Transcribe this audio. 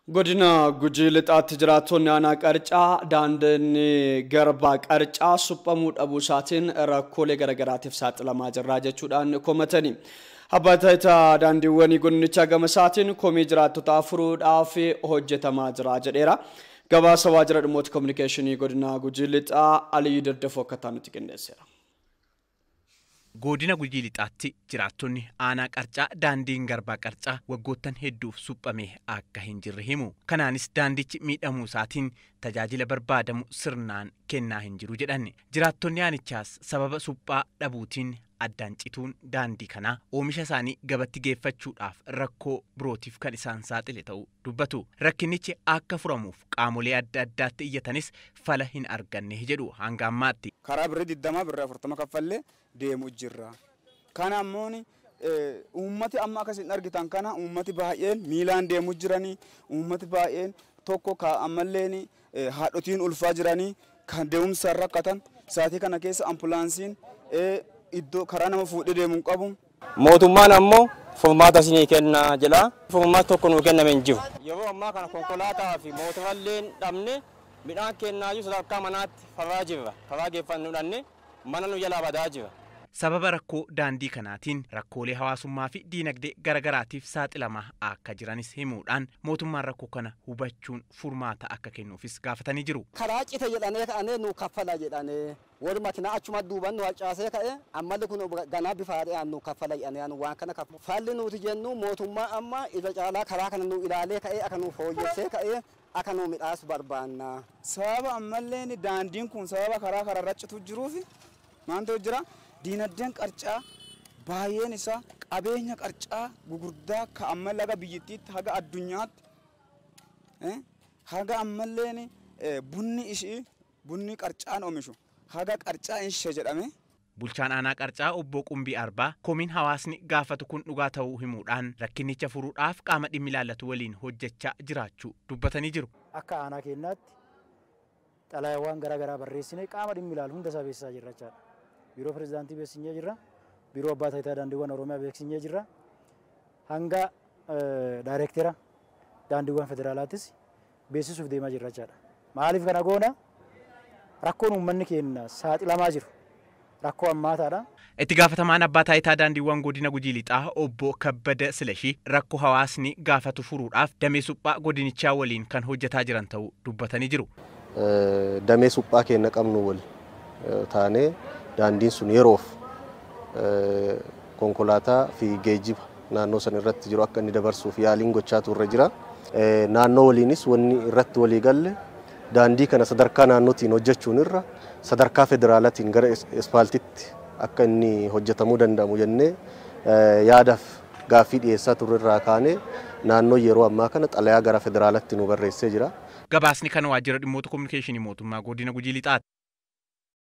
Godina Gujii lixaatti jiraattonni aanaa qarcaa daandii garbaa qarcaa suphamuu dhabuu isaatiin rakkoolee garaagaraatiif saaxilamaa jirra jechuudhaan komatani. Abbaa taayitaa daandiiwwanii godinicha gama isaatiin komii jiraattota furuudhaaf hojjetamaa jira jedheera. Gabaasa waajjira dhimmoota kominikeeshinii godina Gujii lixaa Aliyyi Daddafoo akka ta'anitti qindeesseera. Godina Gujii lixaatti jiraattonni aanaa qarcaa daandiin garbaa qarcaa waggoottan hedduuf suphamee akka hin jirre himu. Kanaanis daandichi miidhamuu isaatiin tajaajila barbaadamu sirnaan kennaa hin jiru jedhan. Jiraattonni aanichaas sababa suphaa dhabuutiin addaan cituun daandii kanaa oomisha isaanii gabatti geeffachuudhaaf rakkoo birootiif kan isaan saaxile ta'uu dubbatu. Rakkinichi akka furamuuf qaamolee adda addaatti iyyatanis fala hin arganne jedhu hanga ammaatti. Karaa birrii 20 birrii 40 kaffallee deemu jirra. Kana ammoo uummati amma akkasiin argitan kana uummati baay'een miilaan deemu jiranii, uummati baay'een tokko ammalleen haadhotiin ulfaa jiranii kan deemumsa rakkatan saatii kana keessa ambulaansiin iddoo karaa nama fuudhee deemu qabu. Mootummaan ammoo furmaata isinii kenna jedha. Furmaata tokko nuu kenname hin jiru. Yeroo ammaa kana konkolaataa fi mootummaan dhabne midhaan kennaa jiru sadarkaa manaatti faraa jirra. Karaa geeffannu dhanne mana nu jalaa badaa jira. Sababa rakkoo daandii kanaatiin rakkoolee hawaasummaa fi diinagdee garagaraatiif saaxilamaa akka jiranis himuudhaan mootummaan rakkoo kana hubachuun furmaata akka kennuufis gaafatanii jiru. Karaa cite jedhanee ka'anii nu kaffala jedhanee warri makiinaa achuma duuban nu harcaasee ka'ee ammalli kun ganaa bifa haadhaan nu kaffala jedhanii waan kana kaffalu. Falli nuti jennu mootummaa amma irra caalaa karaa kana nu ilaalee ka'ee akka nu fooyyessee ka'ee akka nu midhaasu barbaanna. Sababa ammalleen daandiin kun sababa karaa irra citu jiruuf maantu jira? Diinagdeen qarcaa baay'een isaa qabeenya qarcaa gugurdaa ka amma laga biyyattiitti haga addunyaatti haga ammalleen bunni qarcaan oomishu haga qarcaa ishee jedhame. Bulchaan aanaa qarcaa obbo Qumbii Arbaa komiin hawaasni gaafatu kun dhugaa ta'uu himuudhaan rakkinicha furuudhaaf qaama dhimmi ilaallatu waliin hojjechaa jiraachuu dubbatanii jiru. Akka aanaa keenyaatti xalayaawwan garaagaraa barreessinee qaama dhimmi ilaalu hunda isaa beeksisaa jirra jechaadha. Biiroo Pirezidaantii beeksisnee jirra. Biiroo Abbaa Taayitaa Daandiiwwan Oromiyaa beeksisnee jirra. Hanga Daayireektera Daandiiwwan Federaalaattis beeksisuuf deemaa jirra jechaadha. Maaliif kana goona? Rakkoon uummanni keenya saaxilamaa jiru. Rakkoo ammaataadha. Itti gaafatamaan Abbaa Taayitaa Daandiiwwan godina Gujii lixaa obbo Kabbada Silashii rakkoo hawaasni gaafatu furuudhaaf damee suphaa godinichaa waliin kan hojjetaa jiran ta'uu dubbatanii jiru. Damee suphaa keenya qabnu wal taanee daandiin sun yeroof konkolaataa fi geejjiba naannoo san irratti jiru akka inni dabarsuuf yaaliin gochaa turre jira. Naannoo waliinis wanni irratti walii galle daandii kana sadarkaa naannootiin hojjechuun irra sadarkaa federaalaatiin gara ispaaltiitti akka inni hojjetamuu danda'amu jennee yaadaaf gaaffii dhiyeessaa turre irraa kaanee naannoo yeroo ammaa kana xalayaa gara federaalaatti nu barreessee jira. Gabaasni kan waajjira dhimmoota kominikeeshinii mootummaa godina Gujii lixaatti.